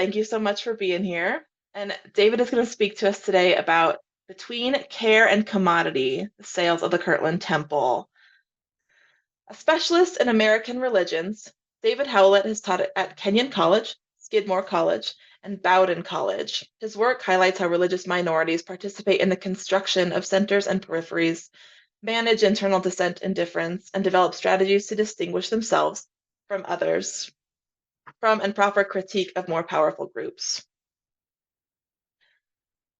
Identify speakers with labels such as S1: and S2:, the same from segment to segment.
S1: thank you so much for being here. And David is going to speak to us today about between care and commodity, the sales of the Kirtland Temple. A specialist in American religions, David Howlett has taught at Kenyon College, Skidmore College, and Bowdoin College. His work highlights how religious minorities participate in the construction of centers and peripheries, manage internal dissent and difference, and develop strategies to distinguish themselves from others, from and proffer critique of more powerful groups.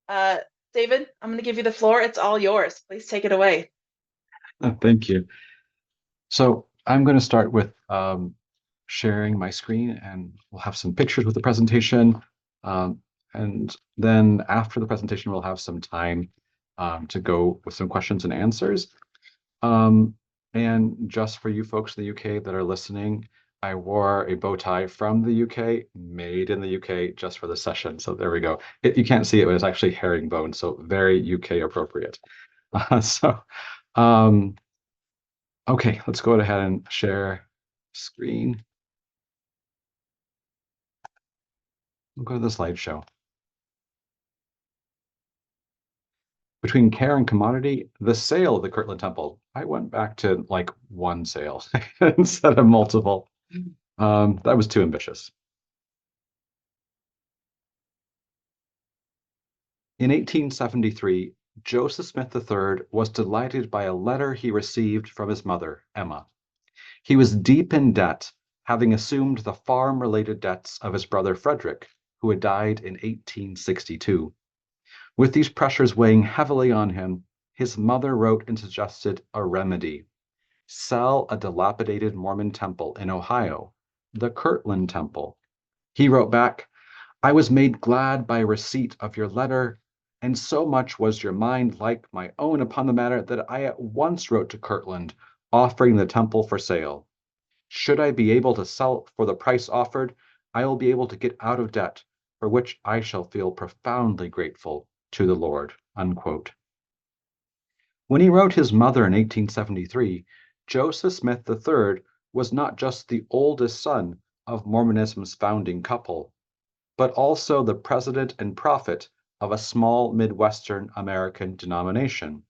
S1: Uh, David, I'm going to give you the floor. It's all yours. Please take it away.
S2: Thank you. So I'm going to start with sharing my screen, and we'll have some pictures with the presentation. And then after the presentation, we'll have some time to go with some questions and answers. And just for you folks in the UK that are listening, I wore a bow tie from the UK, made in the UK, just for the session. So there we go. You can't see it, but it's actually herringbone, so very UK appropriate. Um, okay, let's go ahead and share screen. We'll go to the slideshow. Between care and commodity, the sale of the Kirtland Temple, I went back to like one sale instead of multiple. That was too ambitious. In 1873, Joseph Smith III was delighted by a letter he received from his mother, Emma. He was deep in debt, having assumed the farm-related debts of his brother Frederick, who had died in 1862. With these pressures weighing heavily on him, his mother wrote and suggested a remedy: sell a dilapidated Mormon temple in Ohio, the Kirtland Temple. He wrote back, "I was made glad by receipt of your letter, and so much was your mind like my own upon the matter that I at once wrote to Kirtland, offering the temple for sale. Should I be able to sell it for the price offered, I will be able to get out of debt, for which I shall feel profoundly grateful to the Lord." Unquote. When he wrote his mother in 1873, Joseph Smith III was not just the oldest son of Mormonism's founding couple, but also the president and prophet of a small Midwestern American denomination,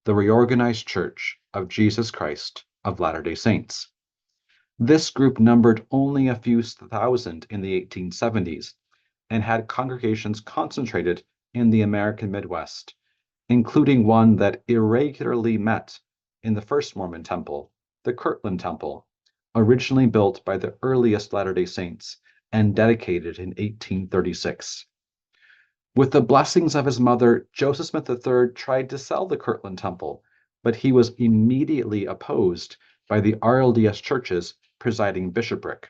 S2: the Reorganized Church of Jesus Christ of Latter-day Saints. This group numbered only a few thousand in the 1870s and had congregations concentrated in the American Midwest, including one that irregularly met in the first Mormon temple, the Kirtland Temple, originally built by the earliest Latter-day Saints and dedicated in 1836. With the blessings of his mother, Joseph Smith III tried to sell the Kirtland Temple, but he was immediately opposed by the RLDS church's presiding bishopric.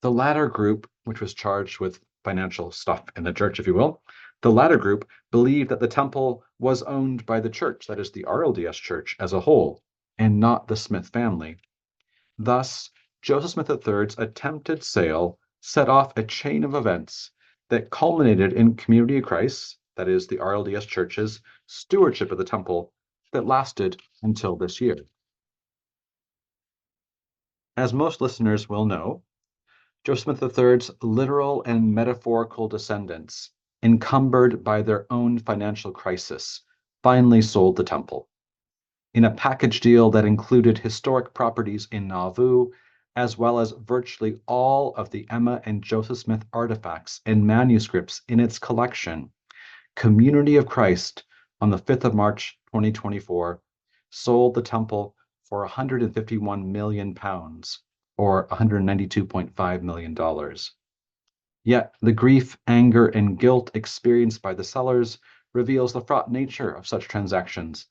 S2: The latter group, which was charged with financial stuff in the church, if you will, the latter group believed that the temple was owned by the church, that is the RLDS church as a whole, and not the Smith family. Thus, Joseph Smith III's attempted sale set off a chain of events that culminated in Community of Christ, that is the RLDS church's stewardship of the temple, that lasted until this year. As most listeners will know, Joseph Smith III's literal and metaphorical descendants, encumbered by their own financial crisis, finally sold the temple. In a package deal that included historic properties in Nauvoo, as well as virtually all of the Emma and Joseph Smith artifacts and manuscripts in its collection, Community of Christ, on the 5th of March 2024, sold the temple for 151 million pounds, or $192.5 million. Yet the grief, anger, and guilt experienced by the sellers reveals the fraught nature of such transactions.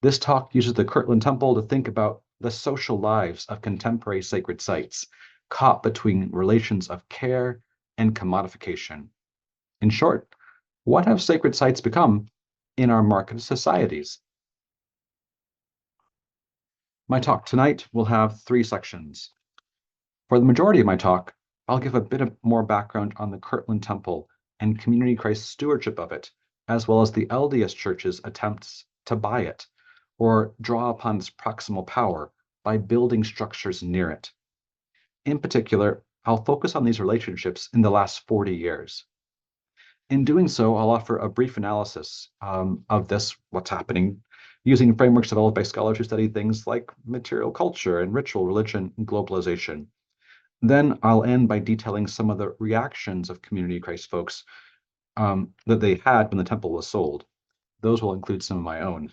S2: This talk uses the Kirtland Temple to think about the social lives of contemporary sacred sites, caught between relations of care and commodification. In short, what have sacred sites become in our market societies? My talk tonight will have 3 sections. For the majority of my talk, I'll give a bit of more background on the Kirtland Temple and Community Christ's stewardship of it, as well as the LDS Church's attempts to buy it, or draw upon its proximal power by building structures near it. In particular, I'll focus on these relationships in the last 40 years. In doing so, I'll offer a brief analysis of this, what's happening, using frameworks developed by scholars who study things like material culture and ritual, religion, and globalization. Then I'll end by detailing some of the reactions of Community of Christ folks that they had when the temple was sold. Those will include some of my own.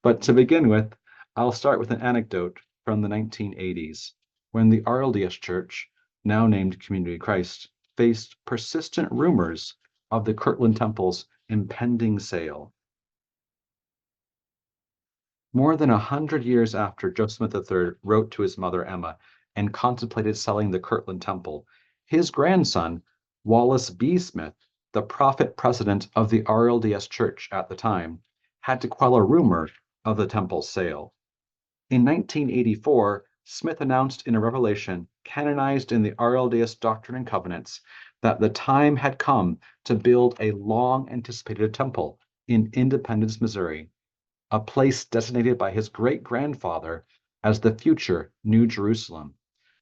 S2: But to begin with, I'll start with an anecdote from the 1980s when the RLDS Church, now named Community of Christ, faced persistent rumors of the Kirtland Temple's impending sale. More than 100 years after Joseph Smith III wrote to his mother Emma and contemplated selling the Kirtland Temple, his grandson, Wallace B. Smith, the prophet president of the RLDS Church at the time, had to quell a rumor of the temple's sale. In 1984, Smith announced in a revelation canonized in the RLDS Doctrine and Covenants that the time had come to build a long anticipated temple in Independence, Missouri, a place designated by his great-grandfather as the future New Jerusalem.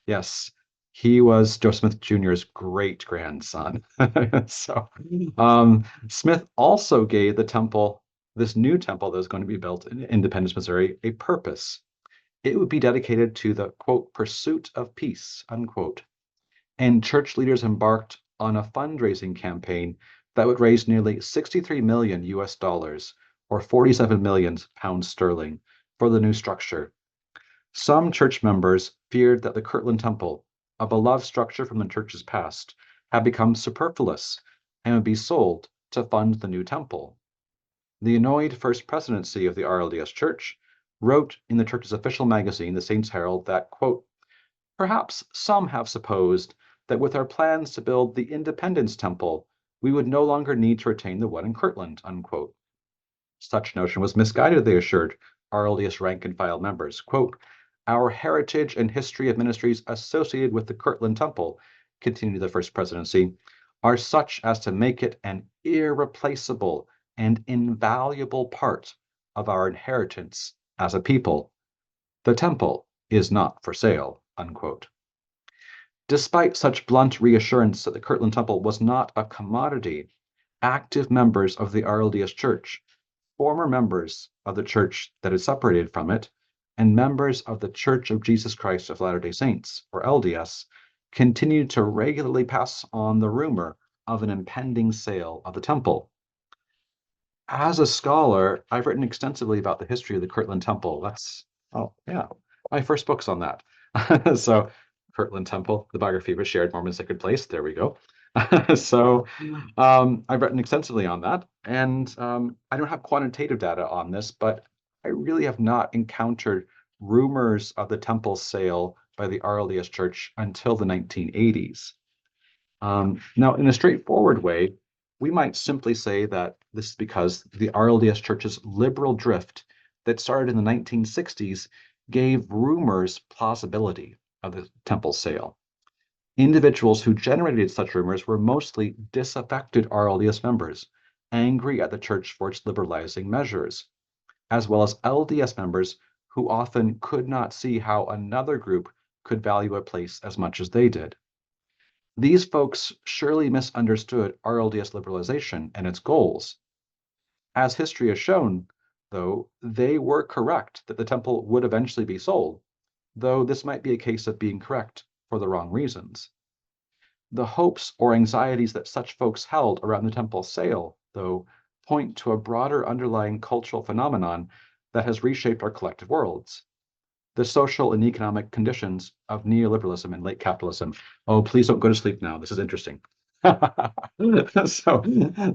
S2: Yes, he was Joseph Smith Jr.'s great-grandson. Smith also gave the temple, this new temple that was going to be built in Independence, Missouri, a purpose. It would be dedicated to the, quote, pursuit of peace, unquote. And church leaders embarked on a fundraising campaign that would raise nearly 63 million US dollars, or 47 million pounds sterling, for the new structure. Some church members feared that the Kirtland Temple, a beloved structure from the church's past, had become superfluous and would be sold to fund the new temple. The annoyed First Presidency of the RLDS Church wrote in the church's official magazine, the Saints Herald, that, quote, perhaps some have supposed that with our plans to build the Independence Temple, we would no longer need to retain the one in Kirtland, unquote. Such notion was misguided, they assured RLDS rank and file members. Quote, our heritage and history of ministries associated with the Kirtland Temple, continued the First Presidency, are such as to make it an irreplaceable and invaluable part of our inheritance as a people. The temple is not for sale, unquote. Despite such blunt reassurance that the Kirtland Temple was not a commodity, active members of the RLDS Church, former members of the church that had separated from it, and members of the Church of Jesus Christ of Latter-day Saints, or LDS, continued to regularly pass on the rumor of an impending sale of the temple. As a scholar, I've written extensively about the history of the Kirtland Temple. My first book's on that. So, Kirtland Temple, the biography of a shared Mormon sacred place. There we go. I've written extensively on that, and I don't have quantitative data on this, but I really have not encountered rumors of the temple sale by the RLDS Church until the 1980s. Now, in a straightforward way, we might simply say that this is because the RLDS Church's liberal drift that started in the 1960s gave rumors plausibility of the temple sale. Individuals who generated such rumors were mostly disaffected RLDS members, angry at the church for its liberalizing measures, as well as LDS members who often could not see how another group could value a place as much as they did. These folks surely misunderstood RLDS liberalization and its goals. As history has shown, though, they were correct that the temple would eventually be sold, though this might be a case of being correct for the wrong reasons. The hopes or anxieties that such folks held around the temple sale, though, point to a broader underlying cultural phenomenon that has reshaped our collective worlds. The social and economic conditions of neoliberalism and late capitalism. Oh, please don't go to sleep now. This is interesting. So,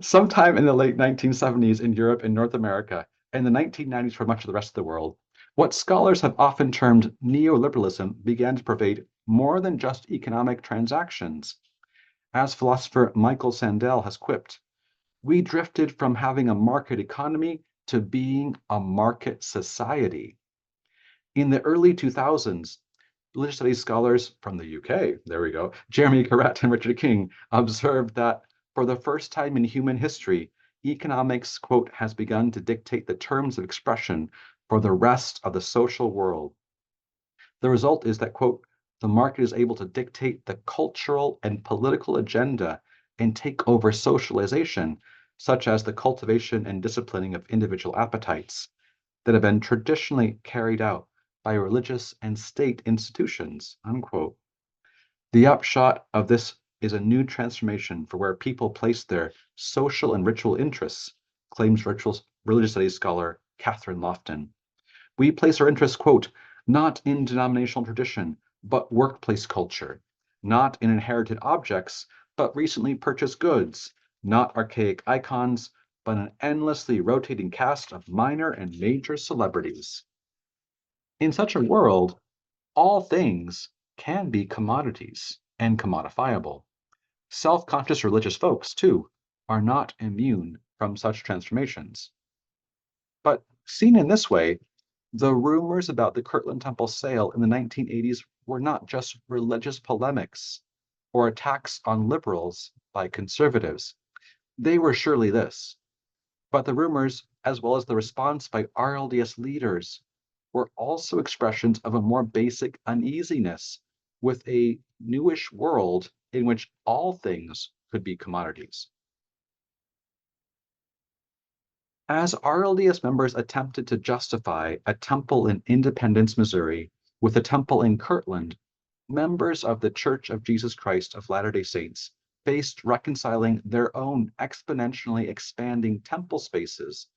S2: sometime in the late 1970s in Europe and North America, and the 1990s for much of the rest of the world, what scholars have often termed neoliberalism began to pervade more than just economic transactions. As philosopher Michael Sandel has quipped, we drifted from having a market economy to being a market society. In the early 2000s, religious studies scholars from the UK, there we go, Jeremy Carrette and Richard King, observed that for the first time in human history, economics, quote, has begun to dictate the terms of expression for the rest of the social world. The result is that, quote, the market is able to dictate the cultural and political agenda and take over socialization, such as the cultivation and disciplining of individual appetites that have been traditionally carried out by religious and state institutions. Unquote. The upshot of this is a new transformation for where people place their social and ritual interests, claims religious studies scholar Catherine Lofton. We place our interests, quote, not in denominational tradition, but workplace culture, not in inherited objects, but recently purchased goods, not archaic icons, but an endlessly rotating cast of minor and major celebrities. In such a world, all things can be commodities and commodifiable. Self-conscious religious folks, too, are not immune from such transformations. But seen in this way, the rumors about the Kirtland Temple sale in the 1980s were not just religious polemics or attacks on liberals by conservatives. They were surely this. But the rumors, as well as the response by RLDS leaders, were also expressions of a more basic uneasiness with a newish world in which all things could be commodities. As RLDS members attempted to justify a temple in Independence, Missouri, with a temple in Kirtland, members of the Church of Jesus Christ of Latter-day Saints faced reconciling their own exponentially expanding temple spaces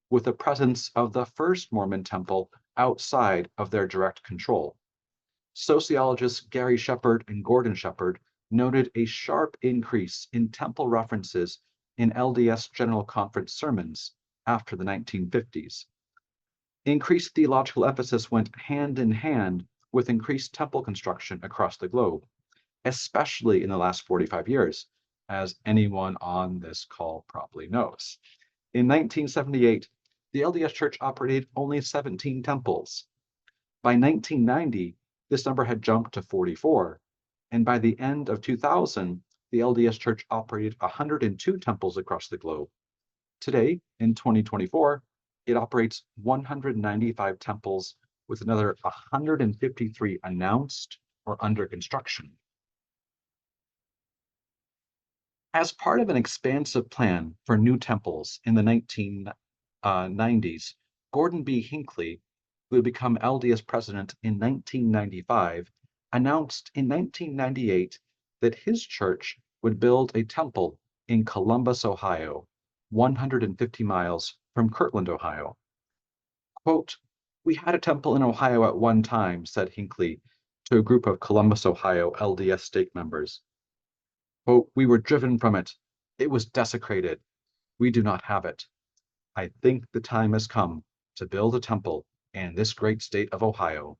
S2: with the presence of the first Mormon temple outside of their direct control. Sociologists Gary Shepard and Gordon Shepard noted a sharp increase in temple references in LDS General Conference sermons after the 1950s. Increased theological emphasis went hand in hand with increased temple construction across the globe, especially in the last 45 years, as anyone on this call probably knows. In 1978, the LDS Church operated only 17 temples. By 1990, this number had jumped to 44, and by the end of 2000, the LDS Church operated 102 temples across the globe. Today, in 2024, it operates 195 temples with another 153 announced or under construction. As part of an expansive plan for new temples in the 1990s, Gordon B. Hinckley, who had become LDS president in 1995, announced in 1998 that his church would build a temple in Columbus, Ohio, 150 miles from Kirtland, Ohio. Quote, "We had a temple in Ohio at one time," said Hinckley to a group of Columbus, Ohio LDS stake members. Quote, "We were driven from it. It was desecrated. We do not have it. I think the time has come to build a temple in this great state of Ohio."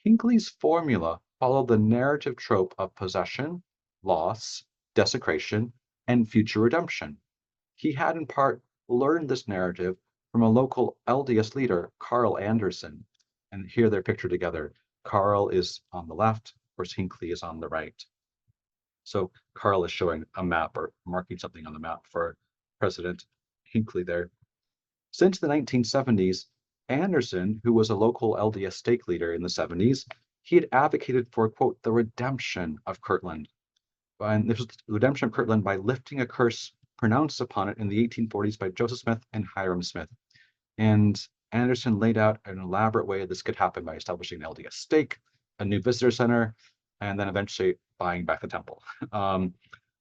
S2: Hinckley's formula followed the narrative trope of possession, loss, desecration, and future redemption. He had in part learned this narrative from a local LDS leader, Carl Anderson. And here they're pictured together. Carl is on the left, of course, Hinckley is on the right. So Carl is showing a map or marking something on the map for President Hinckley there. Since the 1970s, Anderson, who was a local LDS stake leader in the 70s, he had advocated for, quote, the redemption of Kirtland. And this was the redemption of Kirtland by lifting a curse pronounced upon it in the 1840s by Joseph Smith and Hiram Smith. And Anderson laid out an elaborate way this could happen by establishing an LDS stake, a new visitor center, and then eventually buying back the temple.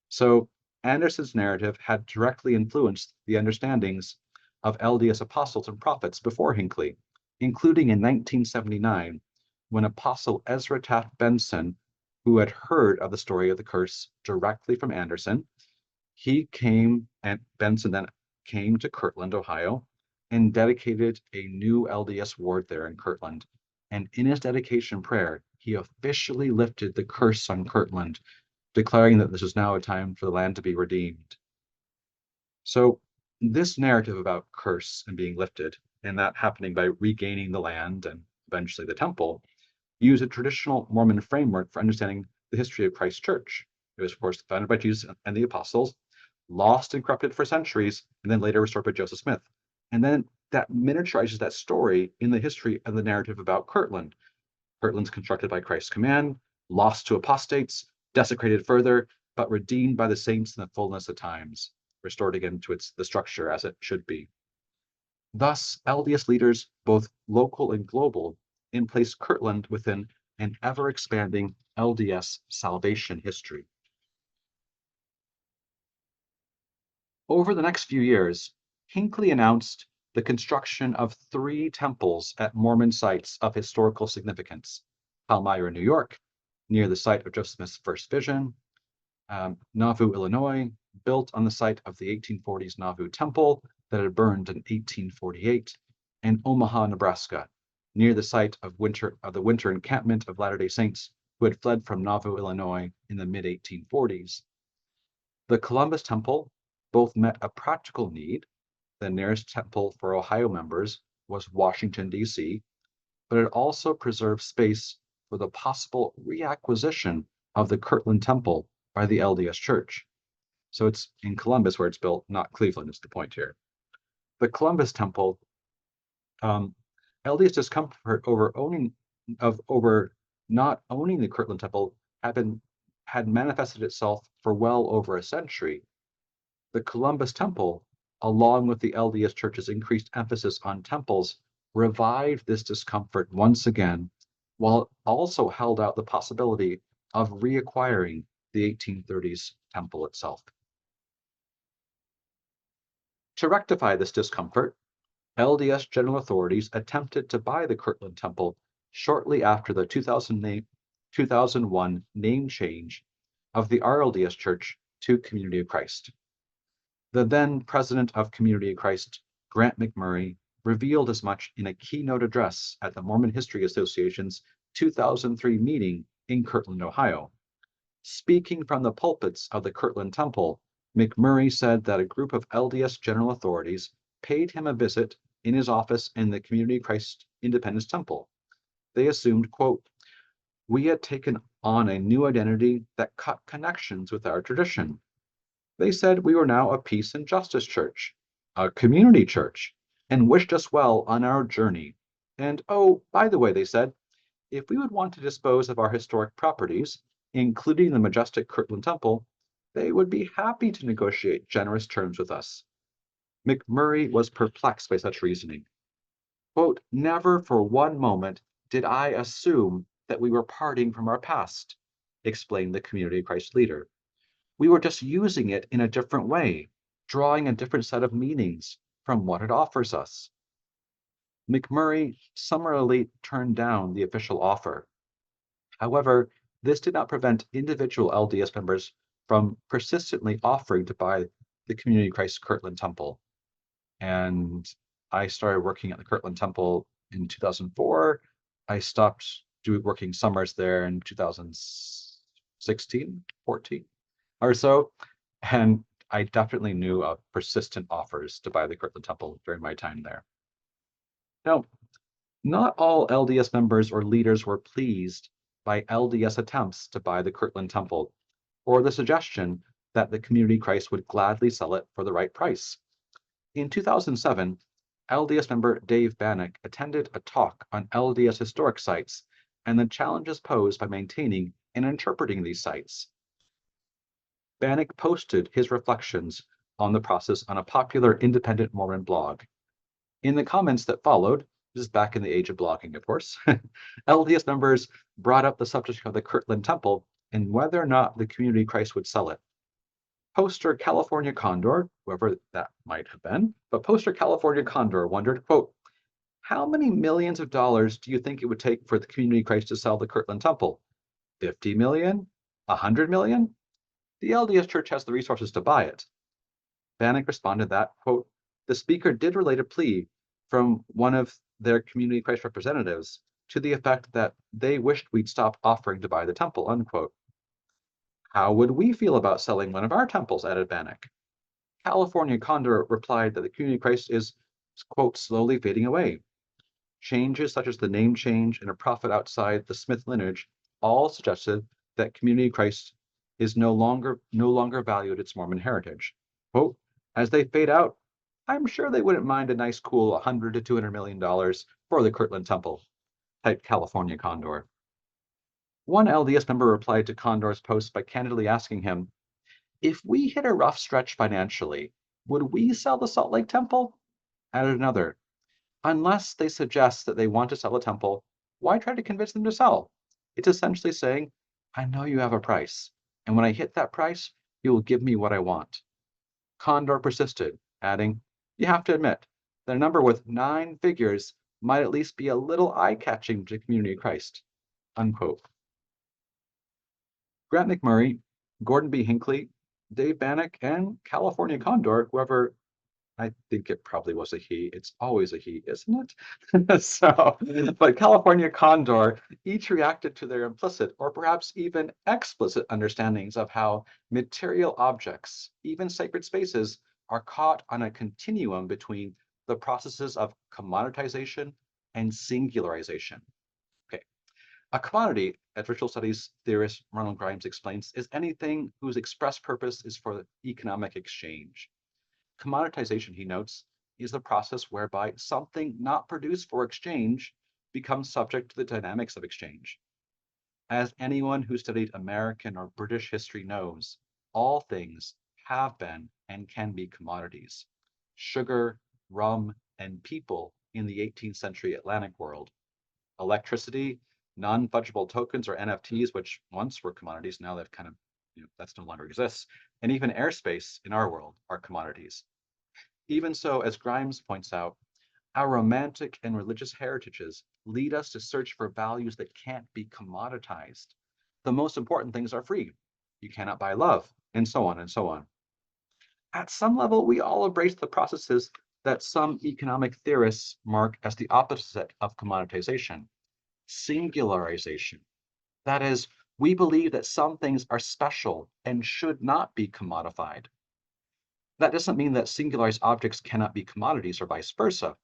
S2: So Anderson's narrative had directly influenced the understandings of LDS apostles and prophets before Hinckley, including in 1979, when Apostle Ezra Taft Benson, who had heard of the story of the curse directly from Anderson, Benson then came to Kirtland, Ohio, and dedicated a new LDS ward there in Kirtland. And in his dedication prayer, he officially lifted the curse on Kirtland, declaring that this was now a time for the land to be redeemed. So this narrative about curse and being lifted, and that happening by regaining the land and eventually the temple, use a traditional Mormon framework for understanding the history of Christ's church. It was, of course, founded by Jesus and the apostles, lost and corrupted for centuries, and then later restored by Joseph Smith. And then that miniaturizes that story in the history and the narrative about Kirtland. Kirtland's constructed by Christ's command, lost to apostates, desecrated further, but redeemed by the saints in the fullness of times, restored again to the structure as it should be. Thus, LDS leaders, both local and global, placed Kirtland within an ever-expanding LDS salvation history. Over the next few years, Hinckley announced the construction of 3 temples at Mormon sites of historical significance: Palmyra, New York, near the site of Joseph Smith's first vision; Nauvoo, Illinois, built on the site of the 1840s Nauvoo Temple that had burned in 1848; and Omaha, Nebraska, near the site of the winter encampment of Latter-day Saints who had fled from Nauvoo, Illinois in the mid-1840s. The Columbus Temple both met a practical need. The nearest temple for Ohio members was Washington, D.C., but it also preserved space for the possible reacquisition of the Kirtland Temple by the LDS Church. So it's in Columbus where it's built, not Cleveland, is the point here. The Columbus Temple, LDS discomfort over not owning the Kirtland Temple had manifested itself for well over a century. The Columbus Temple, along with the LDS Church's increased emphasis on temples, revived this discomfort once again, while it also held out the possibility of reacquiring the 1830s temple itself. To rectify this discomfort, LDS general authorities attempted to buy the Kirtland Temple shortly after the 2001 name change of the RLDS Church to Community of Christ. The then president of Community of Christ, Grant McMurray, revealed as much in a keynote address at the Mormon History Association's 2003 meeting in Kirtland, Ohio. Speaking from the pulpits of the Kirtland Temple, McMurray said that a group of LDS general authorities paid him a visit in his office in the Community of Christ Independence Temple. They assumed, quote, "We had taken on a new identity that cut connections with our tradition. They said we were now a peace and justice church, a community church, and wished us well on our journey. And oh, by the way, they said, if we would want to dispose of our historic properties, including the majestic Kirtland Temple, they would be happy to negotiate generous terms with us." McMurray was perplexed by such reasoning. Quote, "Never for one moment did I assume that we were parting from our past," explained the Community of Christ leader. "We were just using it in a different way, drawing a different set of meanings from what it offers us." McMurray summarily turned down the official offer. However, this did not prevent individual LDS members from persistently offering to buy the Community of Christ Kirtland Temple. And I started working at the Kirtland Temple in 2004. I stopped working summers there in 2016, 14 or so. And I definitely knew of persistent offers to buy the Kirtland Temple during my time there. Now, not all LDS members or leaders were pleased by LDS attempts to buy the Kirtland Temple, or the suggestion that the Community of Christ would gladly sell it for the right price. In 2007, LDS member Dave Bannock attended a talk on LDS historic sites and the challenges posed by maintaining and interpreting these sites. Bannock posted his reflections on the process on a popular independent Mormon blog. In the comments that followed, this is back in the age of blogging, of course, LDS members brought up the subject of the Kirtland Temple and whether or not the Community of Christ would sell it. Poster California Condor, whoever that might have been, but Poster California Condor wondered, quote, "How many millions of dollars do you think it would take for the Community of Christ to sell the Kirtland Temple? 50 million? 100 million? The LDS Church has the resources to buy it." Bannock responded that, quote, "The speaker did relate a plea from one of their Community of Christ representatives to the effect that they wished we'd stop offering to buy the temple," unquote. "How would we feel about selling one of our temples?" added Bannock. California Condor replied that the Community of Christ is, quote, "slowly fading away. Changes such as the name change and a prophet outside the Smith lineage all suggested that Community of Christ is no longer valued its Mormon heritage. Quote, as they fade out, I'm sure they wouldn't mind a nice cool $100 to $200 million for the Kirtland Temple." typed California Condor. One LDS member replied to Condor's post by candidly asking him, "If we hit a rough stretch financially, would we sell the Salt Lake Temple?" Added another, "Unless they suggest that they want to sell a temple, why try to convince them to sell? It's essentially saying, I know you have a price, and when I hit that price, you will give me what I want." Condor persisted, adding, "You have to admit that a number with 9 figures might at least be a little eye-catching to Community of Christ." Unquote. Grant McMurray, Gordon B. Hinckley, Dave Bannock, and California Condor, whoever, I think it probably was a he. It's always a he, isn't it? But California Condor each reacted to their implicit or perhaps even explicit understandings of how material objects, even sacred spaces, are caught on a continuum between the processes of commoditization and singularization. Okay. A commodity, as ritual studies theorist Ronald Grimes explains, is anything whose express purpose is for economic exchange. Commoditization, he notes, is the process whereby something not produced for exchange becomes subject to the dynamics of exchange. As anyone who studied American or British history knows, all things have been and can be commodities. Sugar, rum, and people in the 18th century Atlantic world. Electricity, non-fungible tokens or NFTs, which once were commodities, now they've kind of, that's no longer exists. And even airspace in our world are commodities. Even so, as Grimes points out, our romantic and religious heritages lead us to search for values that can't be commoditized. The most important things are free. You cannot buy love, and so on and so on. At some level, we all embrace the processes that some economic theorists mark as the opposite of commoditization, singularization. That is, we believe that some things are special and should not be commodified. That doesn't mean that singularized objects cannot be commodities or vice versa.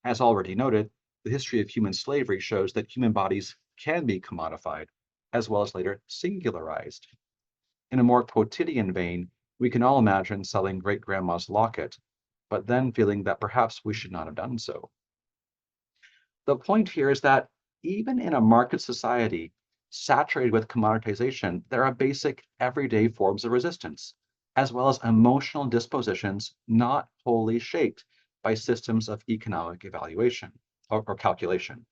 S2: As already noted, the history of human slavery shows that human bodies can be commodified, as well as later singularized. In a more quotidian vein, we can all imagine selling great-grandma's locket, but then feeling that perhaps we should not have done so. The point here is that even in a market society saturated with commoditization, there are basic everyday forms of resistance, as well as emotional dispositions not wholly shaped by systems of economic evaluation or calculation.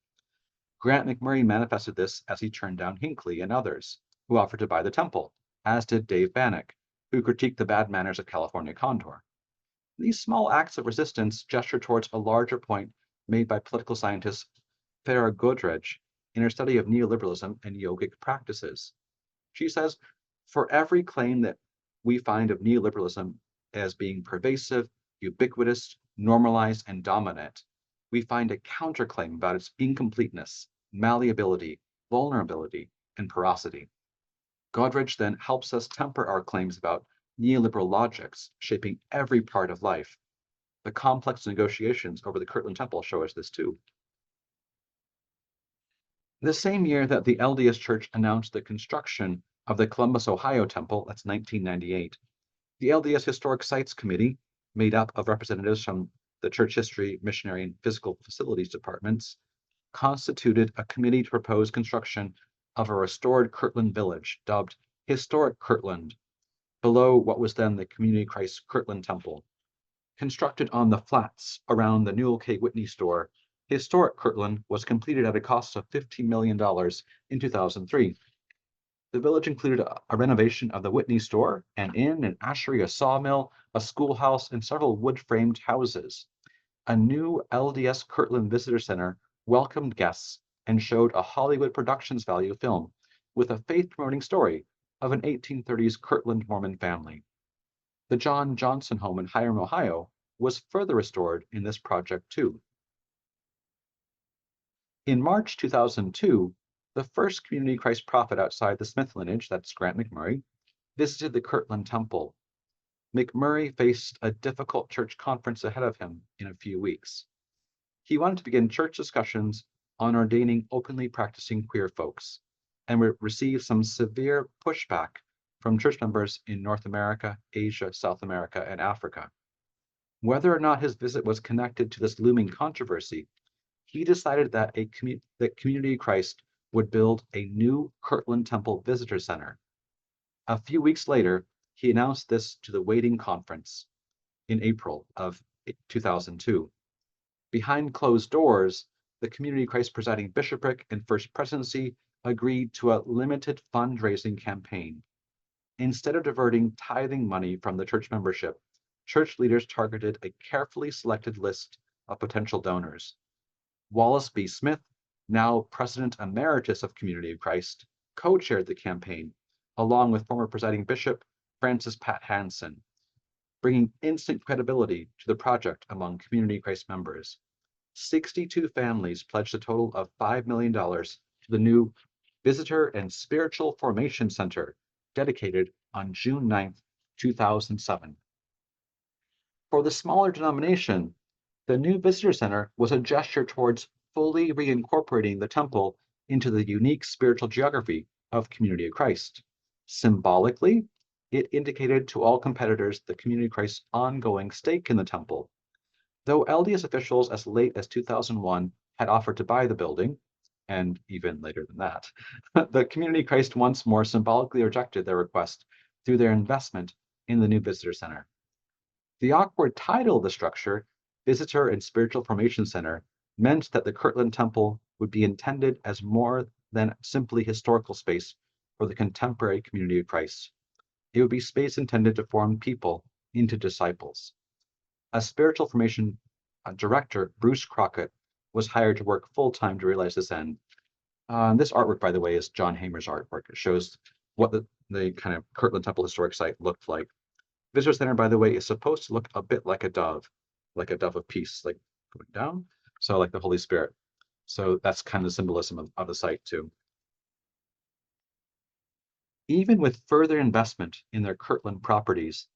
S2: Grant McMurray manifested this as he turned down Hinckley and others who offered to buy the temple, as did Dave Bannock, who critiqued the bad manners of California Condor. These small acts of resistance gesture towards a larger point made by political scientist Farah Godrej in her study of neoliberalism and yogic practices. She says, for every claim that we find of neoliberalism as being pervasive, ubiquitous, normalized, and dominant, we find a counterclaim about its incompleteness, malleability, vulnerability, and porosity. Godrej then helps us temper our claims about neoliberal logics shaping every part of life. The complex negotiations over the Kirtland Temple show us this too. The same year that the LDS Church announced the construction of the Columbus, Ohio Temple, that's 1998, the LDS Historic Sites Committee, made up of representatives from the Church History, Missionary, and Physical Facilities departments, constituted a committee to propose construction of a restored Kirtland village dubbed Historic Kirtland, below what was then the Community Christ Kirtland Temple. Constructed on the flats around the Newell K. Whitney store, Historic Kirtland was completed at a cost of $15 million in 2003. The village included a renovation of the Whitney store, an inn, an ashery, a sawmill, a schoolhouse, and several wood-framed houses. A new LDS Kirtland Visitor Center welcomed guests and showed a Hollywood Productions value film with a faith-promoting story of an 1830s Kirtland Mormon family. The John Johnson home in Hiram, Ohio, was further restored in this project too. In March 2002, the first Community Christ prophet outside the Smith lineage, that's Grant McMurray, visited the Kirtland Temple. McMurray faced a difficult church conference ahead of him in a few weeks. He wanted to begin church discussions on ordaining openly practicing queer folks, and received some severe pushback from church members in North America, Asia, South America, and Africa. Whether or not his visit was connected to this looming controversy, he decided that that Community Christ would build a new Kirtland Temple Visitor Center. A few weeks later, he announced this to the Waiting Conference in April of 2002. Behind closed doors, the Community Christ presiding bishopric and First Presidency agreed to a limited fundraising campaign. Instead of diverting tithing money from the church membership, church leaders targeted a carefully selected list of potential donors. Wallace B. Smith, now President Emeritus of Community of Christ, co-chaired the campaign, along with former presiding bishop Francis Pat Hansen, bringing instant credibility to the project among Community of Christ members. 62 families pledged a total of $5 million to the new Visitor and Spiritual Formation Center, dedicated on June 9, 2007. For the smaller denomination, the new visitor center was a gesture towards fully reincorporating the temple into the unique spiritual geography of Community of Christ. Symbolically, it indicated to all competitors the Community of Christ's ongoing stake in the temple. Though LDS officials as late as 2001 had offered to buy the building, and even later than that, the Community of Christ once more symbolically rejected their request through their investment in the new visitor center. The awkward title of the structure, Visitor and Spiritual Formation Center, meant that the Kirtland Temple would be intended as more than simply historical space for the contemporary Community of Christ. It would be space intended to form people into disciples. A spiritual formation director, Bruce Crockett, was hired to work full-time to realize this end. This artwork, by the way, is John Hamer's artwork. It shows what the kind of Kirtland Temple historic site looked like. Visitor Center, by the way, is supposed to look a bit like a dove of peace, like going down. So like the Holy Spirit. So that's kind of the symbolism of the site too. Even with further investment in their Kirtland properties,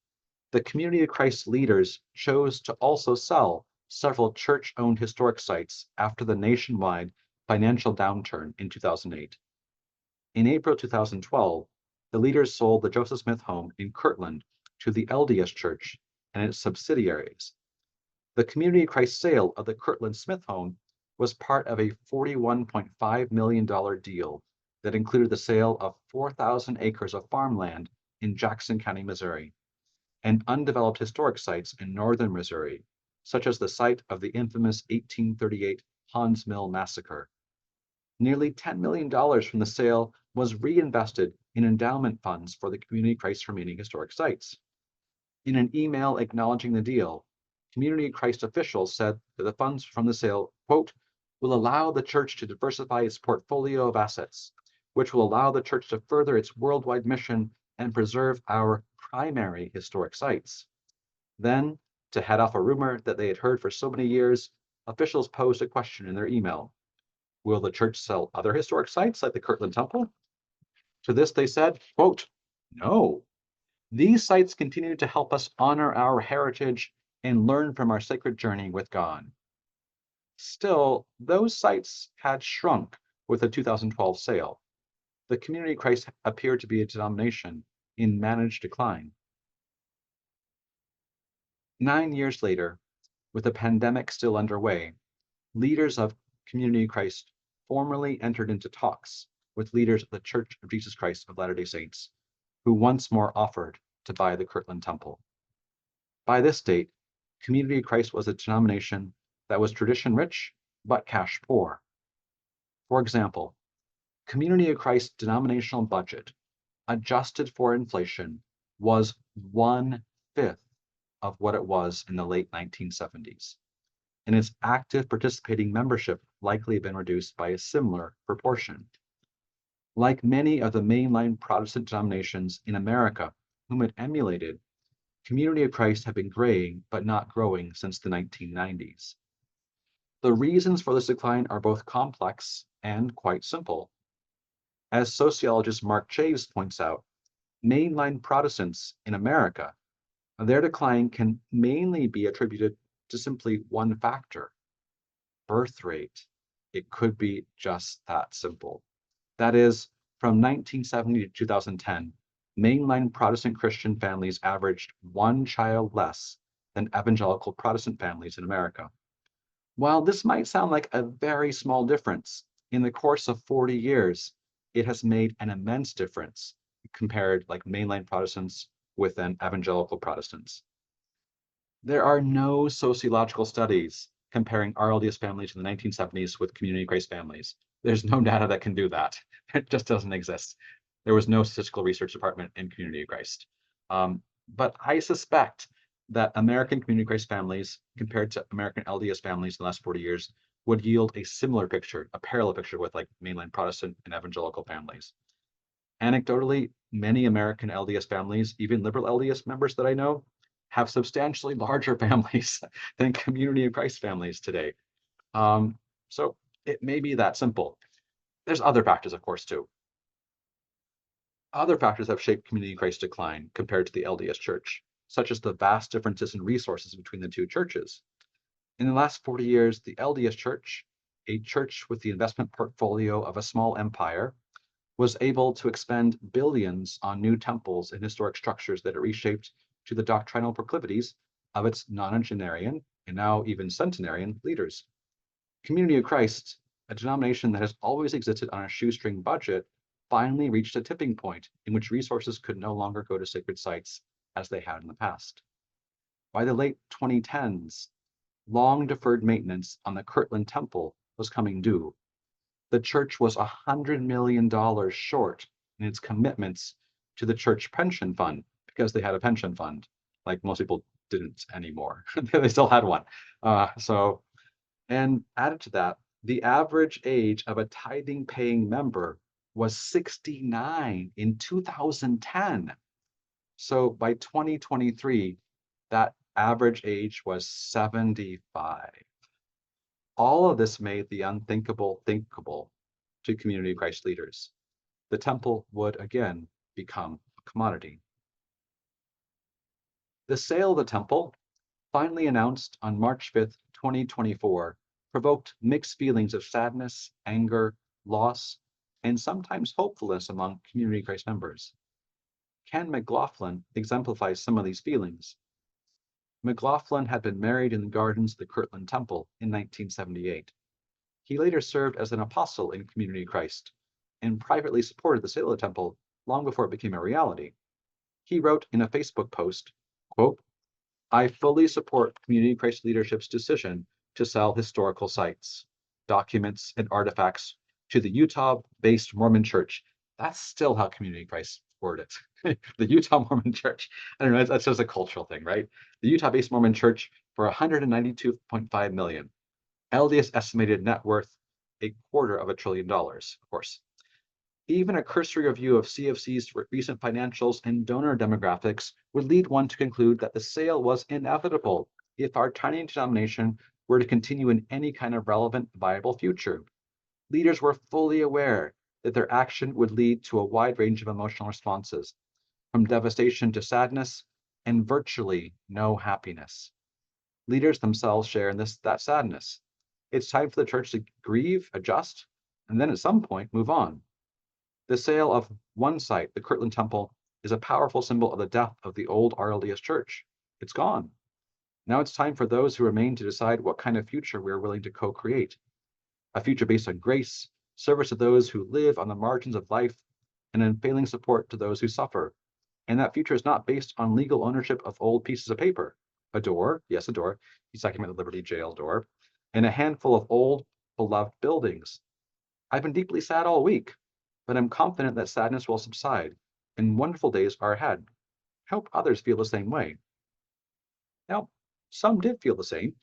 S2: the Community of Christ leaders chose to also sell several church-owned historic sites after the nationwide financial downturn in 2008. In April 2012, the leaders sold the Joseph Smith home in Kirtland to the LDS Church and its subsidiaries. The Community of Christ sale of the Kirtland Smith home was part of a $41.5 million deal that included the sale of 4,000 acres of farmland in Jackson County, Missouri, and undeveloped historic sites in northern Missouri, such as the site of the infamous 1838 Haun's Mill massacre. Nearly $10 million from the sale was reinvested in endowment funds for the Community of Christ remaining historic sites. In an email acknowledging the deal, Community of Christ officials said that the funds from the sale, quote, will allow the church to diversify its portfolio of assets, which will allow the church to further its worldwide mission and preserve our primary historic sites. Then, to head off a rumor that they had heard for so many years, officials posed a question in their email. Will the church sell other historic sites like the Kirtland Temple? To this they said, quote, no. These sites continue to help us honor our heritage and learn from our sacred journey with God. Still, those sites had shrunk with the 2012 sale. The Community of Christ appeared to be a denomination in managed decline. 9 years later, with the pandemic still underway, leaders of Community of Christ formally entered into talks with leaders of the Church of Jesus Christ of Latter-day Saints, who once more offered to buy the Kirtland Temple. By this date, Community of Christ was a denomination that was tradition rich but cash poor. For example, Community of Christ's denominational budget, adjusted for inflation, was 1/5 of what it was in the late 1970s, and its active participating membership likely been reduced by a similar proportion. Like many of the mainline Protestant denominations in America whom it emulated, Community of Christ have been graying but not growing since the 1990s. The reasons for this decline are both complex and quite simple. As sociologist Mark Chaves points out, mainline Protestants in America, their decline can mainly be attributed to simply one factor: birth rate. It could be just that simple. That is, from 1970 to 2010, mainline Protestant Christian families averaged one child less than evangelical Protestant families in America. While this might sound like a very small difference, in the course of 40 years, it has made an immense difference compared like mainline Protestants with an evangelical Protestants. There are no sociological studies comparing RLDS families in the 1970s with community grace families. There's no data that can do that. It just doesn't exist. There was no statistical research department in community grace. But I suspect that American community grace families compared to American LDS families in the last 40 years would yield a similar picture, a parallel picture with like mainline Protestant and evangelical families. Anecdotally, many American LDS families, even liberal LDS members that I know, have substantially larger families than community of Christ families today. So it may be that simple. There's other factors, of course, too. Other factors have shaped community of Christ's decline compared to the LDS church, such as the vast differences in resources between the two churches. In the last 40 years, the LDS church, a church with the investment portfolio of a small empire, was able to expend billions on new temples and historic structures that it reshaped to the doctrinal proclivities of its nonagenarian and now even centenarian leaders. Community of Christ, a denomination that has always existed on a shoestring budget, finally reached a tipping point in which resources could no longer go to sacred sites as they had in the past. By the late 2010s, long deferred maintenance on the Kirtland Temple was coming due. The church was $100 million short in its commitments to the church pension fund because they had a pension fund, like most people didn't anymore. They still had one. And added to that, the average age of a tithing paying member was 69 in 2010. So by 2023, that average age was 75. All of this made the unthinkable thinkable to community of Christ leaders. The temple would again become a commodity. The sale of the temple, finally announced on March 5th, 2024, provoked mixed feelings of sadness, anger, loss, and sometimes hopefulness among community of Christ members. Ken McLaughlin exemplifies some of these feelings. McLaughlin had been married in the gardens of the Kirtland Temple in 1978. He later served as an apostle in Community of Christ and privately supported the sale of the temple long before it became a reality. He wrote in a Facebook post, quote, "I fully support Community of Christ leadership's decision to sell historical sites, documents, and artifacts to the Utah-based Mormon Church." That's still how Community of Christ worded it. The Utah Mormon Church. I don't know, that's just a cultural thing, right? The Utah-based Mormon Church for $192.5 million. LDS estimated net worth $250 billion, of course. Even a cursory review of CFC's recent financials and donor demographics would lead one to conclude that the sale was inevitable if our tiny denomination were to continue in any kind of relevant, viable future. Leaders were fully aware that their action would lead to a wide range of emotional responses, from devastation to sadness and virtually no happiness. Leaders themselves share in that sadness. It's time for the church to grieve, adjust, and then at some point move on. The sale of one site, the Kirtland Temple, is a powerful symbol of the death of the old RLDS church. It's gone. Now it's time for those who remain to decide what kind of future we're willing to co-create. A future based on grace, service to those who live on the margins of life, and unfailing support to those who suffer. And that future is not based on legal ownership of old pieces of paper. A door, yes, a door. He's talking about the Liberty Jail door, and a handful of old, beloved buildings. I've been deeply sad all week, but I'm confident that sadness will subside and wonderful days are ahead. I hope others feel the same way. Now, some did feel the same.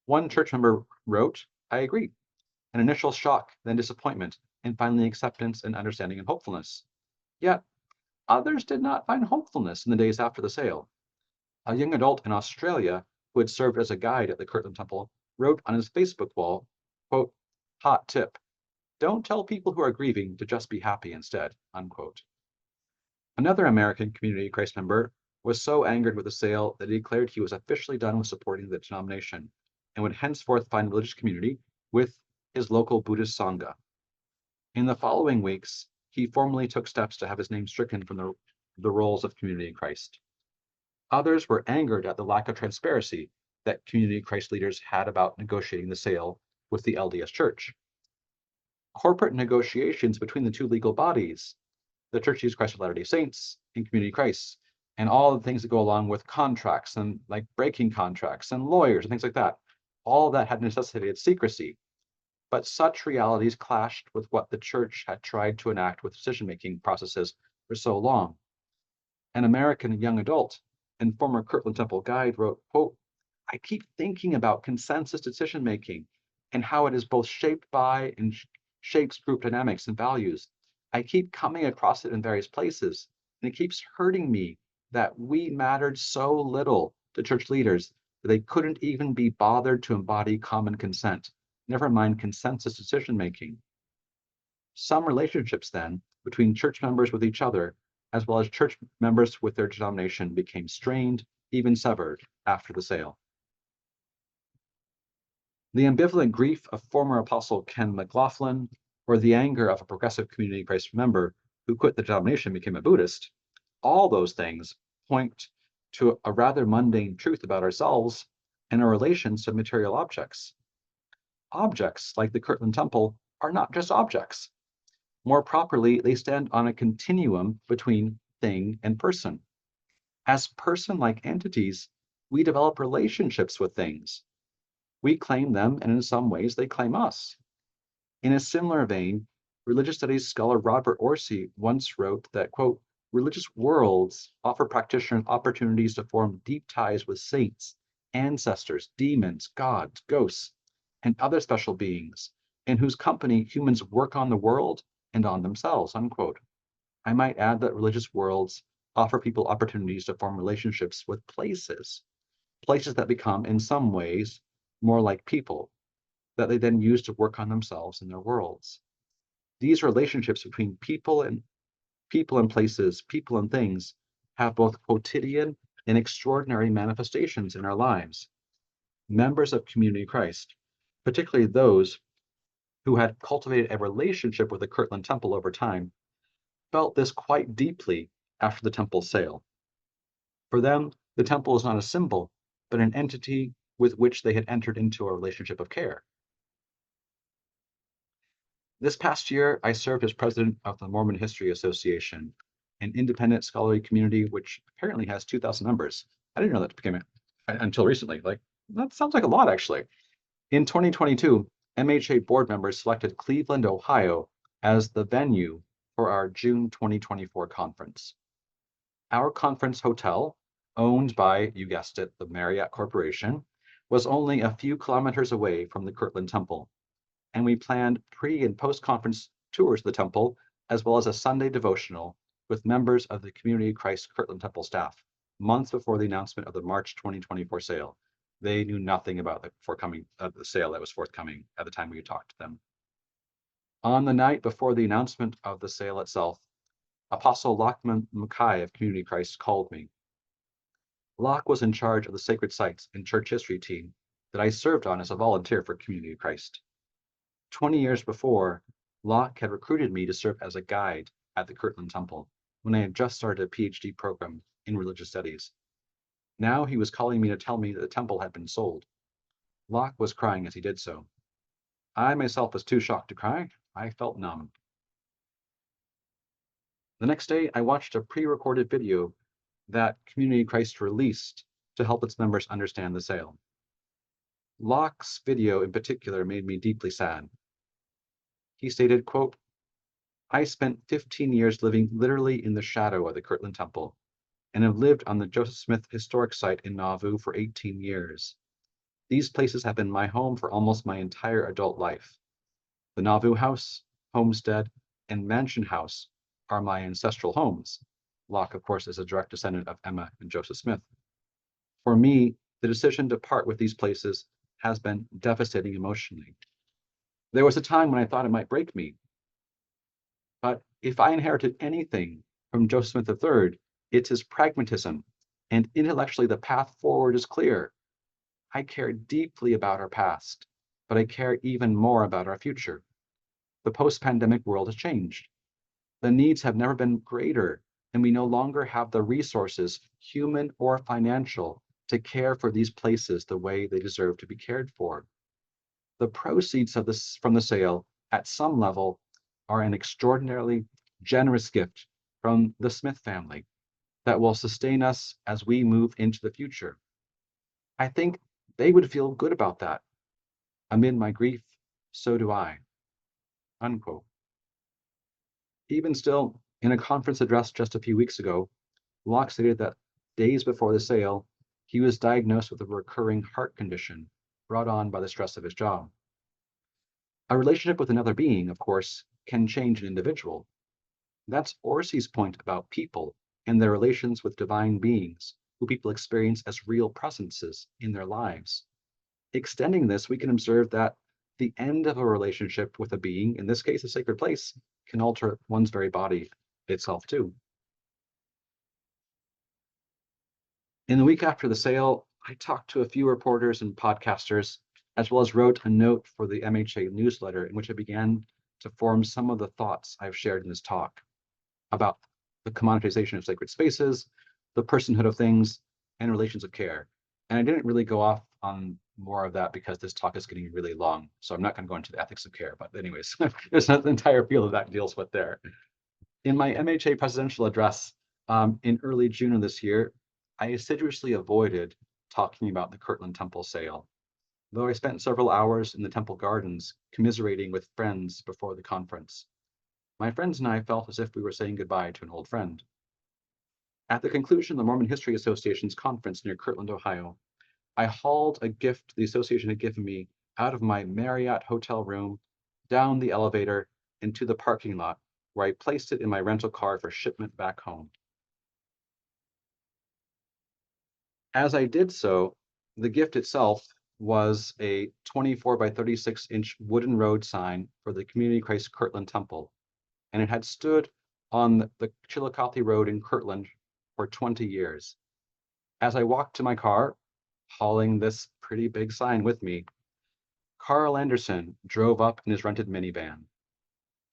S2: One church member wrote, "I agree. An initial shock, then disappointment, and finally acceptance and understanding and hopefulness." Yet, others did not find hopefulness in the days after the sale. A young adult in Australia who had served as a guide at the Kirtland Temple wrote on his Facebook wall, quote, "Hot tip, don't tell people who are grieving to just be happy instead," unquote. Another American Community of Christ member was so angered with the sale that he declared he was officially done with supporting the denomination and would henceforth find religious community with his local Buddhist Sangha. In the following weeks, he formally took steps to have his name stricken from the rolls of Community of Christ. Others were angered at the lack of transparency that Community of Christ leaders had about negotiating the sale with the LDS Church. Corporate negotiations between the two legal bodies, the Church of Jesus Christ of Latter-day Saints and Community of Christ, and all the things that go along with contracts and like breaking contracts and lawyers and things like that, all of that had necessitated secrecy. But such realities clashed with what the church had tried to enact with decision-making processes for so long. An American young adult and former Kirtland Temple guide wrote, quote, "I keep thinking about consensus decision-making and how it is both shaped by and shapes group dynamics and values. I keep coming across it in various places, and it keeps hurting me that we mattered so little to church leaders that they couldn't even be bothered to embody common consent, never mind consensus decision-making." Some relationships then between church members with each other, as well as church members with their denomination, became strained, even severed after the sale. The ambivalent grief of former apostle Ken McLaughlin, or the anger of a progressive Community of Christ member who quit the denomination and became a Buddhist, all those things point to a rather mundane truth about ourselves and our relations to material objects. Objects like the Kirtland Temple are not just objects. More properly, they stand on a continuum between thing and person. As person-like entities, we develop relationships with things. We claim them, and in some ways, they claim us. In a similar vein, religious studies scholar Robert Orsi once wrote that, quote, "Religious worlds offer practitioners opportunities to form deep ties with saints, ancestors, demons, gods, ghosts, and other special beings, in whose company humans work on the world and on themselves," unquote. I might add that religious worlds offer people opportunities to form relationships with places that become, in some ways, more like people, that they then use to work on themselves and their worlds. These relationships between people and places, people and things, have both quotidian and extraordinary manifestations in our lives. Members of Community of Christ, particularly those who had cultivated a relationship with the Kirtland Temple over time, felt this quite deeply after the temple's sale. For them, the temple is not a symbol, but an entity with which they had entered into a relationship of care. This past year, I served as president of the Mormon History Association, an independent scholarly community which apparently has 2,000 members. I didn't know that became it until recently. Like, that sounds like a lot, actually. In 2022, MHA board members selected Cleveland, Ohio as the venue for our June 2024 conference. Our conference hotel, owned by, you guessed it, the Marriott Corporation, was only a few kilometers away from the Kirtland Temple, and we planned pre- and post-conference tours of the temple, as well as a Sunday devotional with members of the Community of Christ Kirtland Temple staff, months before the announcement of the March 2024 sale. They knew nothing about the sale that was forthcoming at the time we talked to them. On the night before the announcement of the sale itself, Apostle Lachman Mackay of Community of Christ called me. Locke was in charge of the sacred sites and church history team that I served on as a volunteer for Community of Christ. 20 years before, Locke had recruited me to serve as a guide at the Kirtland Temple when I had just started a PhD program in religious studies. Now he was calling me to tell me that the temple had been sold. Locke was crying as he did so. I myself was too shocked to cry. I felt numb. The next day, I watched a pre-recorded video that Community of Christ released to help its members understand the sale. Locke's video in particular made me deeply sad. He stated, quote, "I spent 15 years living literally in the shadow of the Kirtland Temple and have lived on the Joseph Smith Historic Site in Nauvoo for 18 years. These places have been my home for almost my entire adult life. The Nauvoo House, Homestead, and Mansion House are my ancestral homes." Locke, of course, is a direct descendant of Emma and Joseph Smith. "For me, the decision to part with these places has been devastating emotionally. There was a time when I thought it might break me. But if I inherited anything from Joseph Smith III, it's his pragmatism, and intellectually the path forward is clear. I care deeply about our past, but I care even more about our future. The post-pandemic world has changed. The needs have never been greater, and we no longer have the resources, human or financial, to care for these places the way they deserve to be cared for. The proceeds of this from the sale, at some level, are an extraordinarily generous gift from the Smith family that will sustain us as we move into the future. I think they would feel good about that. Amid my grief, so do I. Unquote. Even still, in a conference address just a few weeks ago, Locke stated that days before the sale, he was diagnosed with a recurring heart condition brought on by the stress of his job. A relationship with another being, of course, can change an individual. That's Orsi's point about people and their relations with divine beings, who people experience as real presences in their lives. Extending this, we can observe that the end of a relationship with a being, in this case a sacred place, can alter one's very body itself too. In the week after the sale, I talked to a few reporters and podcasters, as well as wrote a note for the MHA newsletter in which I began to form some of the thoughts I've shared in this talk about the commoditization of sacred spaces, the personhood of things, and relations of care. And I didn't really go off on more of that because this talk is getting really long. So I'm not going to go into the ethics of care. But anyways, there's an entire field that deals with there. In my MHA presidential address in early June of this year, I assiduously avoided talking about the Kirtland Temple sale, though I spent several hours in the temple gardens commiserating with friends before the conference. My friends and I felt as if we were saying goodbye to an old friend. At the conclusion of the Mormon History Association's conference near Kirtland, Ohio, I hauled a gift the association had given me out of my Marriott hotel room, down the elevator, into the parking lot, where I placed it in my rental car for shipment back home. As I did so, the gift itself was a 24 by 36-inch wooden road sign for the Community Christ Kirtland Temple, and it had stood on the Chillicothe Road in Kirtland for 20 years. As I walked to my car, hauling this pretty big sign with me, Carl Anderson drove up in his rented minivan.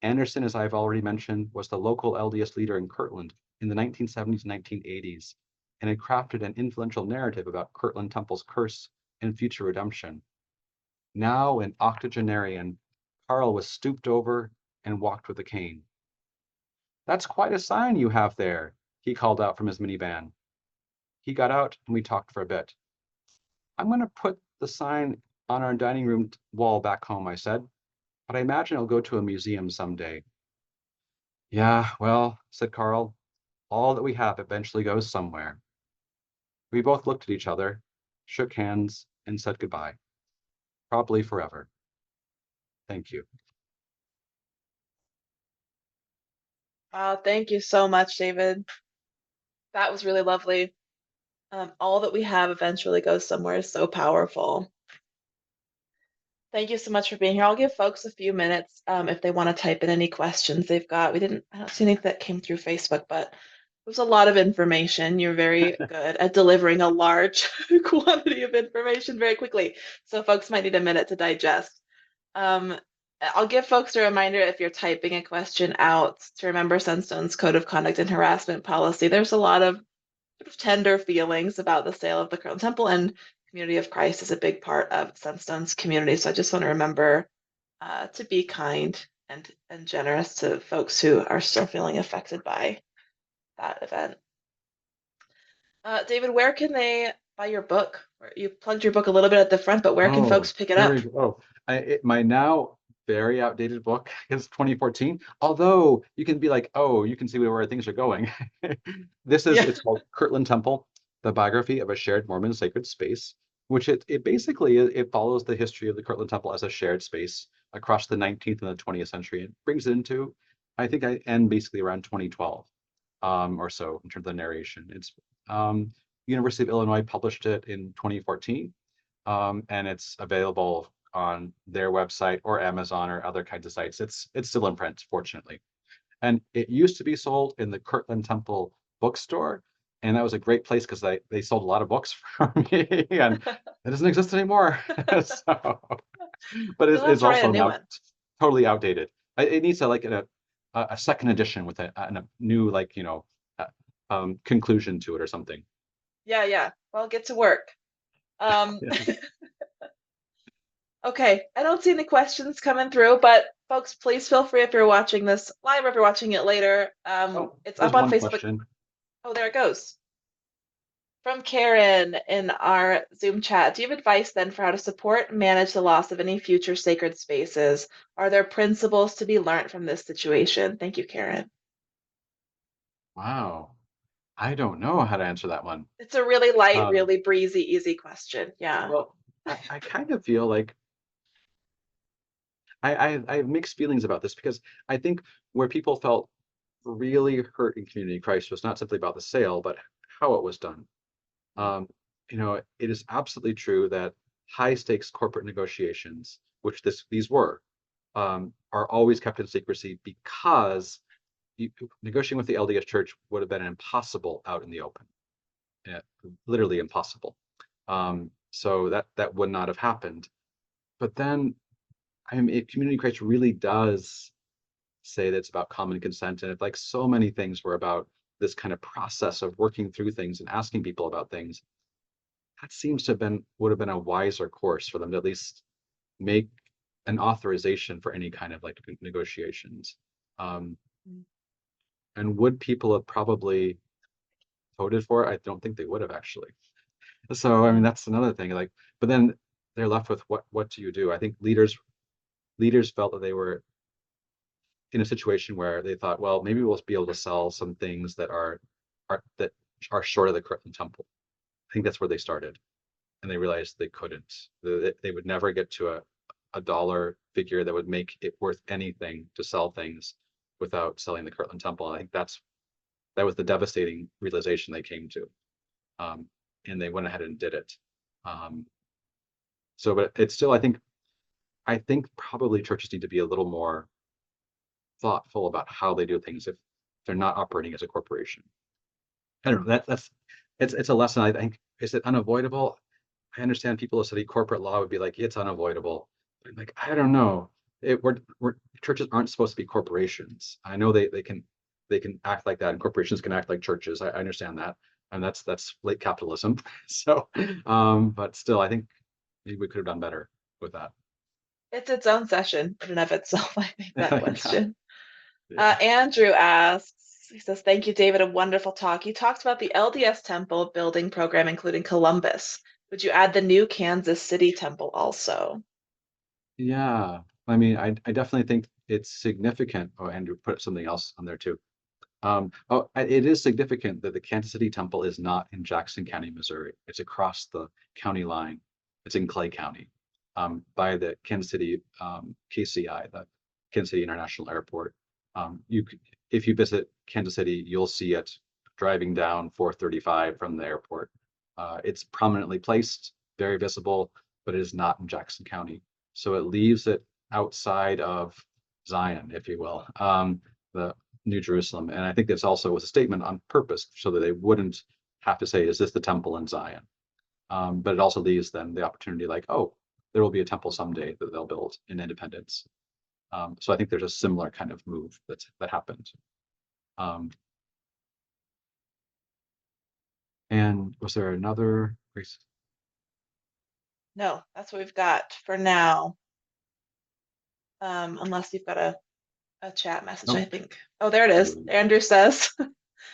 S2: Anderson, as I've already mentioned, was the local LDS leader in Kirtland in the 1970s and 1980s, and had crafted an influential narrative about Kirtland Temple's curse and future redemption. Now an octogenarian, Carl was stooped over and walked with a cane. "That's quite a sign you have there," he called out from his minivan. He got out and we talked for a bit. "I'm going to put the sign on our dining room wall back home," I said, "but I imagine it'll go to a museum someday." "Yeah, well," said Carl, "all that we have eventually goes somewhere." We both looked at each other, shook hands, and said goodbye. Probably forever. Thank you.
S1: Wow, thank you so much, David. That was really lovely. All that we have eventually goes somewhere is so powerful. Thank you so much for being here. I'll give folks a few minutes if they want to type in any questions they've got. I don't see anything that came through Facebook, but it was a lot of information. You're very good at delivering a large quantity of information very quickly. So folks might need a minute to digest. Um, I'll give folks a reminder if you're typing a question out to remember Sunstone's Code of Conduct and Harassment Policy. There's a lot of sort of tender feelings about the sale of the Kirtland Temple, and Community of Christ is a big part of Sunstone's community. So I just want to remember to be kind and generous to folks who are still feeling affected by that event. David, where can they buy your book? You plugged your book a little bit at the front, but where can folks pick it up?
S2: My now very outdated book is 2014. Although you can be like, oh, you can see where things are going.
S1: Yeah.
S2: It's called Kirtland Temple, the biography of a shared Mormon sacred space, which it basically it follows the history of the Kirtland Temple as a shared space across the 19th and the 20th century. It brings it into, I think I end basically around 2012 or so in terms of the narration. It's University of Illinois published it in 2014, and it's available on their website or Amazon or other kinds of sites. It's still in print, fortunately. And it used to be sold in the Kirtland Temple bookstore, and that was a great place because they sold a lot of books for me, and it doesn't exist anymore. So, but
S1: You'll have
S2: it's
S1: to write a
S2: also
S1: new
S2: now
S1: one.
S2: totally outdated. It needs a second edition with a new conclusion to it or something.
S1: Yeah, yeah. Well, get to work. Um,
S2: Yeah.
S1: okay, I don't see any questions coming through, but folks, please feel free if you're watching this live or if you're watching it later.
S2: Oh,
S1: It's
S2: there's
S1: up on
S2: one
S1: Facebook.
S2: question.
S1: Oh, there it goes. From Karen in our Zoom chat. Do you have advice then for how to support and manage the loss of any future sacred spaces? Are there principles to be learned from this situation? Thank you, Karen.
S2: Wow. I don't know how to answer that one.
S1: It's a really light,
S2: Um,
S1: really breezy, easy question. Yeah.
S2: well, I kind of feel like I have mixed feelings about this because I think where people felt really hurt in community Christ was not simply about the sale, but how it was done.
S1: Mm,
S2: Um, it is absolutely true that high stakes corporate negotiations, which these were, are always kept in secrecy because negotiating with the LDS Church would have been impossible out in the open. Yeah, literally impossible. So that would not have happened. But then, community Christ really does say that it's about common consent, and like so many things were about this kind of process of working through things and asking people about things. That seems to have been would have been a wiser course for them to at least make an authorization for any kind of like negotiations. Um,
S1: mm,
S2: and would people have probably voted for it? I don't think they would have actually. So I mean
S1: mm.
S2: that's another thing. Like, but then they're left with what do you do? I think leaders felt that they were in a situation where they thought, well, maybe we'll be able to sell some things that are short of the Kirtland Temple. I think that's where they started, and they realized they couldn't. They would never get to a dollar figure that would make it worth anything to sell things without selling the Kirtland Temple. And I think that was the devastating realization they came to, um, and they went ahead and did it. Um, but it's still, I think probably churches need to be a little more thoughtful about how they do things if they're not operating as a corporation. I don't know. That's it's a lesson. I think, is it unavoidable? I understand people who study corporate law would be like, it's unavoidable. But I'm like, I don't know. We're churches aren't supposed to be corporations. I know they can act like that, and corporations can act like churches. I understand that, and that's late capitalism. So, but still, I think maybe we could have done better with that.
S1: It's its own session in and of itself, I think, that
S2: Yeah,
S1: question.
S2: yeah.
S1: Andrew asks, he says, thank you, David. A wonderful talk. You talked about the LDS Temple building program, including Columbus. Would you add the new Kansas City Temple also?
S2: Yeah. I mean, I definitely think it's significant. Oh, Andrew put something else on there too. It is significant that the Kansas City Temple is not in Jackson County, Missouri. It's across the county line. It's in Clay County, by the Kansas City KCI, the Kansas City International Airport. If you visit Kansas City, you'll see it driving down 435 from the airport. It's prominently placed, very visible, but it is not in Jackson County. So it leaves it outside of Zion, if you will. The New Jerusalem. And I think this also was a statement on purpose so that they wouldn't have to say, is this the temple in Zion? But it also leaves them the opportunity like, oh, there will be a temple someday that they'll build in Independence. So I think there's a similar kind of move that happened. Um, and was there another race?
S1: No, that's what we've got for now. Unless you've got a chat message, I
S2: Nope.
S1: think. Oh, there it is. Andrew says,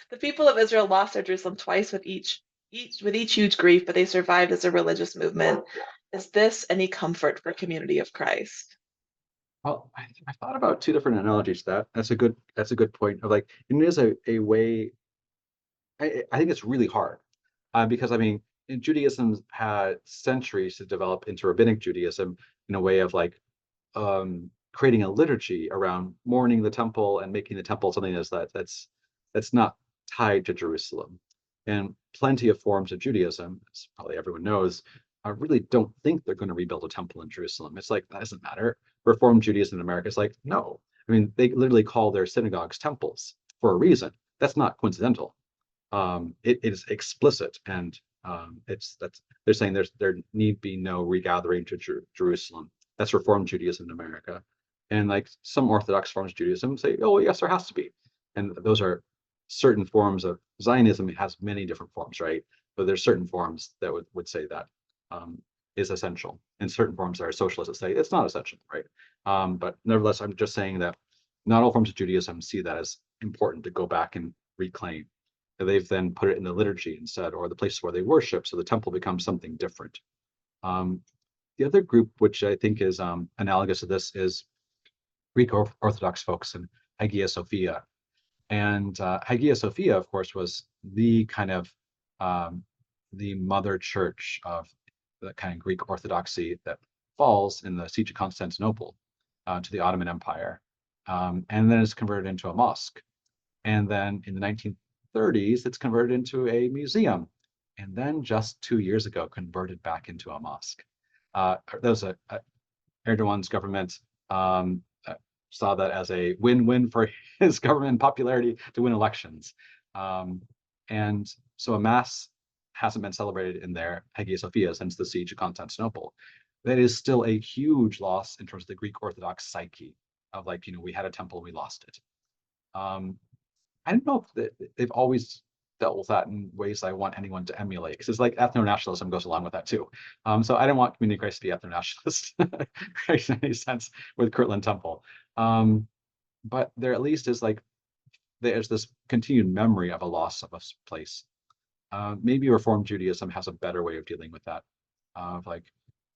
S1: the people of Israel lost their Jerusalem twice with each huge grief, but they survived as a religious movement. Is this any comfort for community of Christ?
S2: Well, I thought about two different analogies to that. That's a good point of like, it is a way. I think it's really hard, because I mean, Judaism had centuries to develop into rabbinic Judaism in a way of like, creating a liturgy around mourning the temple and making the temple something that's not tied to Jerusalem. And plenty of forms of Judaism, as probably everyone knows, I really don't think they're going to rebuild a temple in Jerusalem. It's like that doesn't matter. Reformed Judaism in America is like, no. I mean, they literally call their synagogues temples for a reason. That's not coincidental. It is explicit, and that's they're saying there need be no regathering to Jerusalem. That's Reformed Judaism in America, and like some Orthodox forms of Judaism say, oh yes, there has to be, and those are certain forms of Zionism. Has many different forms, right? but there's certain forms that would say that is essential, and certain forms that are socialist that say it's not essential, right? But nevertheless, I'm just saying that not all forms of Judaism see that as important to go back and reclaim. They've then put it in the liturgy instead, or the places where they worship, so the temple becomes something different. Um, the other group, which I think is analogous to this, is Greek Orthodox folks in Hagia Sophia. And Hagia Sophia, of course, was the kind of um, the mother church of the kind of Greek Orthodoxy that falls in the siege of Constantinople to the Ottoman Empire, and then is converted into a mosque. And then in the 1930s, it's converted into a museum, and then just 2 years ago, converted back into a mosque. There was Erdogan's government saw that as a win-win for his government popularity to win elections. And so a mass hasn't been celebrated in there, Hagia Sophia, since the siege of Constantinople. That is still a huge loss in terms of the Greek Orthodox psyche of like, we had a temple, we lost it. I don't know if they've always dealt with that in ways I want anyone to emulate, because it's like ethno-nationalism goes along with that too. So I don't want Community Christ to be ethno-nationalist, right, in any sense, with Kirtland Temple. But there at least is like, there's this continued memory of a loss of a place. Maybe Reformed Judaism has a better way of dealing with that. Like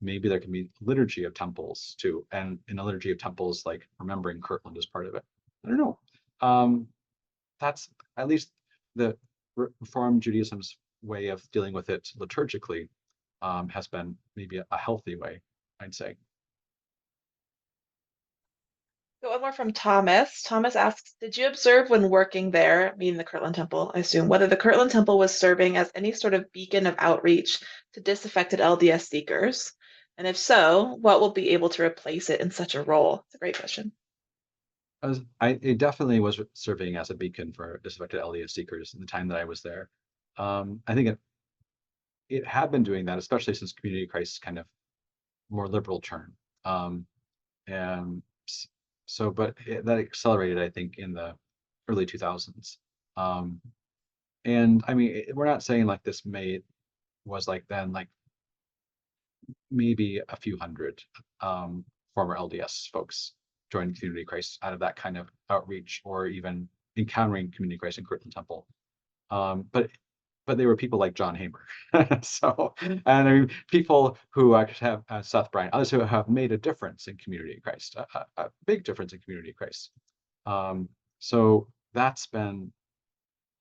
S2: maybe there can be liturgy of temples too, and in a liturgy of temples, like remembering Kirtland as part of it. I don't know. That's at least the Reformed Judaism's way of dealing with it liturgically has been maybe a healthy way, I'd say.
S1: Got one more from Thomas. Thomas asks, did you observe when working there, meaning the Kirtland Temple, I assume, whether the Kirtland Temple was serving as any sort of beacon of outreach to disaffected LDS seekers? And if so, what will be able to replace it in such a role? It's a great question.
S2: It definitely was serving as a beacon for disaffected LDS seekers in the time that I was there. I think it had been doing that, especially since Community Christ's kind of more liberal turn. And so, but that accelerated, I think, in the early 2000s. And I mean, we're not saying like this was like then like maybe a few hundred former LDS folks joined Community Christ out of that kind of outreach, or even encountering Community Christ in Kirtland Temple. But they were people like John Hamer. So, and I mean, people who actually have Seth Bryan, others who have made a difference in Community Christ, a big difference in Community Christ. So that's been,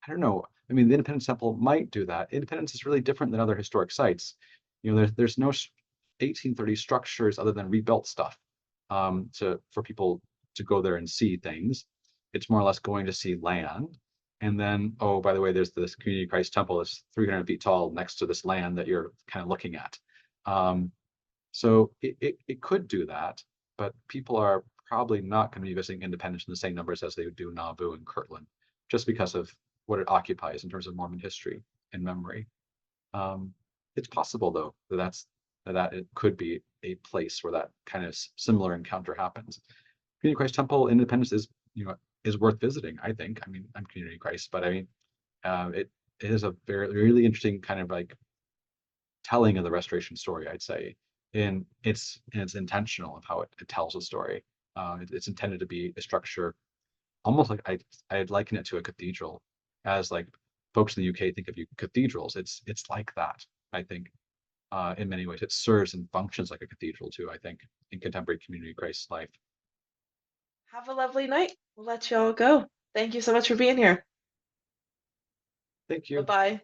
S2: I don't know. I mean, the Independence Temple might do that. Independence is really different than other historic sites. There's no 1830 structures other than rebuilt stuff for people to go there and see things. It's more or less going to see land. And then, oh, by the way, there's this Community Christ Temple that's 300 feet tall next to this land that you're kind of looking at. So it could do that, but people are probably not going to be visiting Independence in the same numbers as they would do Nauvoo and Kirtland, just because of what it occupies in terms of Mormon history and memory. It's possible, though, that it could be a place where that kind of similar encounter happens. Community Christ Temple Independence is worth visiting, I think. I mean, I'm Community Christ, but I mean, it is a very really interesting kind of like telling of the restoration story, I'd say. And it's intentional of how it tells a story. It's intended to be a structure, almost like I'd liken it to a cathedral, as like folks in the UK think of cathedrals. It's like that, I think. In many ways, it serves and functions like a cathedral too, I think, in contemporary Community Christ life.
S1: Have a lovely night. We'll let you all go. Thank you so much for being here.
S2: Thank
S1: Bye
S2: you.
S1: bye.